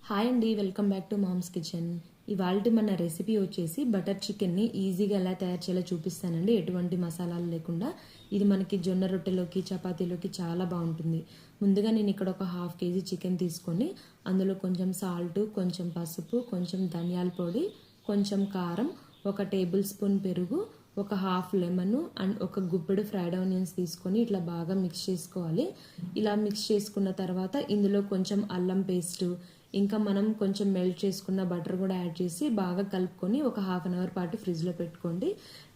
Hi అండి, welcome back to mom's kitchen. ఇవాళ మన రెసిపీ వచ్చేసి బటర్ చికెన్ని ఈజీగా ఎలా తయారు చేయాలో చూపిస్తానండి. ఎటువంటి మసాలాలు లేకుండా. ఇది మనకి జొన్న రొట్టెలోకి చపాతీలోకి చాలా బాగుంటుంది. ముందుగా నేను ఇక్కడ ఒక 1/2 kg చికెన్ తీసుకొని అందులో కొంచెం సాల్ట్, కొంచెం పసుపు, కొంచెం ధనియాల పొడి, కొంచెం కారం, 1 టేబుల్ స్పూన్ పెరుగు, ఒక 1/2 లెమన్ అండ్ ఒక గుప్పెడు ఫ్రైడ్ ఆనియన్స్ తీసుకొని ఇట్లా బాగా మిక్స్ చేసుకోవాలి. ఇలా మిక్స్ చేసుకున్న తర్వాత ఇందులో కొంచెం అల్లం పేస్ట్, ఇంకా మనం కొంచెం మెల్ట్ చేసుకున్న బటర్ కూడా యాడ్ చేసి బాగా కలుపుకొని ఒక 1/2 అవర్ పాటు ఫ్రిడ్జ్లో పెట్టుకోండి.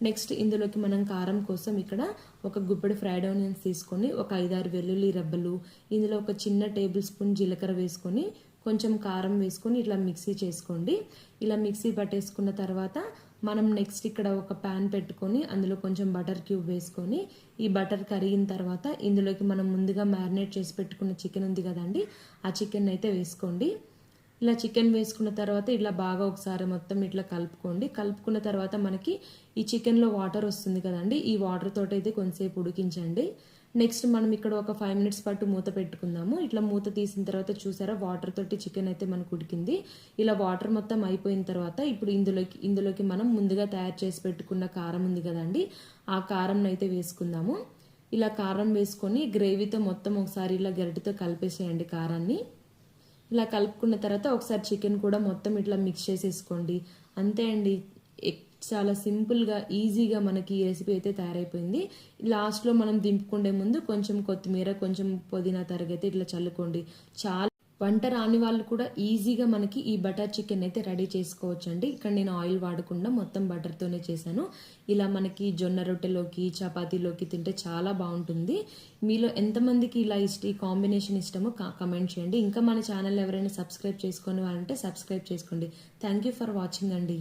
నెక్స్ట్ ఇందులోకి మనం కారం కోసం ఇక్కడ ఒక గుప్పెడు ఫ్రైడ్ ఆనియన్స్ తీసుకొని ఒక 5-6 వెల్లుల్లి రెబ్బలు, ఇందులో ఒక చిన్న టేబుల్ స్పూన్ జీలకర్ర వేసుకొని కొంచెం కారం వేసుకొని ఇట్లా మిక్సీ చేసుకోండి. ఇలా మిక్సీ పట్టేసుకున్న తర్వాత మనం నెక్స్ట్ ఇక్కడ ఒక ప్యాన్ పెట్టుకొని అందులో కొంచెం బటర్ క్యూబ్ వేసుకొని ఈ బటర్ కరిగిన తర్వాత ఇందులోకి మనం ముందుగా మ్యారినేట్ చేసి పెట్టుకున్న చికెన్ ఉంది కదండి, ఆ చికెన్ అయితే వేసుకోండి. ఇలా చికెన్ వేసుకున్న తర్వాత ఇట్లా బాగా ఒకసారి మొత్తం ఇట్లా కలుపుకోండి. కలుపుకున్న తర్వాత మనకి ఈ చికెన్లో వాటర్ వస్తుంది కదండి, ఈ వాటర్ తోటి అయితే కొంతసేపు ఉడికించండి. నెక్స్ట్ మనం ఇక్కడ ఒక 5 minutes పాటు మూత పెట్టుకుందాము. ఇట్లా మూత తీసిన తర్వాత చూసారా, వాటర్ తోటి చికెన్ అయితే మనకు ఉడికింది. ఇలా వాటర్ మొత్తం అయిపోయిన తర్వాత ఇప్పుడు ఇందులోకి మనం ముందుగా తయారు చేసి పెట్టుకున్న కారం ఉంది కదండి, ఆ కారం అయితే వేసుకుందాము. ఇలా కారం వేసుకొని గ్రేవీతో మొత్తం ఒకసారి ఇలా గరిటెతో కలిపేసేయండి కారాన్ని. ఇలా కలుపుకున్న తర్వాత ఒకసారి చికెన్ కూడా మొత్తం ఇట్లా మిక్స్ చేసేసుకోండి. అంతే అండి, చాలా సింపుల్గా ఈజీగా మనకి ఈ రెసిపీ అయితే తయారైపోయింది. లాస్ట్లో మనం దింపుకుండే ముందు కొంచెం కొత్తిమీర, కొంచెం పుదీనా తరిగైతే ఇట్లా చల్లుకోండి. చాలా వంట రాని వాళ్ళు కూడా ఈజీగా మనకి ఈ బటర్ చికెన్ అయితే రెడీ చేసుకోవచ్చు అండి. ఇక్కడ నేను ఆయిల్ వాడకుండా మొత్తం బటర్తోనే చేశాను. ఇలా మనకి జొన్న రొట్టెలోకి చపాతీలోకి తింటే చాలా బాగుంటుంది. మీలో ఎంతమందికి ఇలా ఈ కాంబినేషన్ ఇష్టమో కమెంట్ చేయండి. ఇంకా మన ఛానల్ ఎవరైనా సబ్స్క్రైబ్ చేసుకొని వాళ్ళంటే సబ్స్క్రైబ్ చేసుకోండి. థ్యాంక్ యూ ఫర్ వాచింగ్ అండి.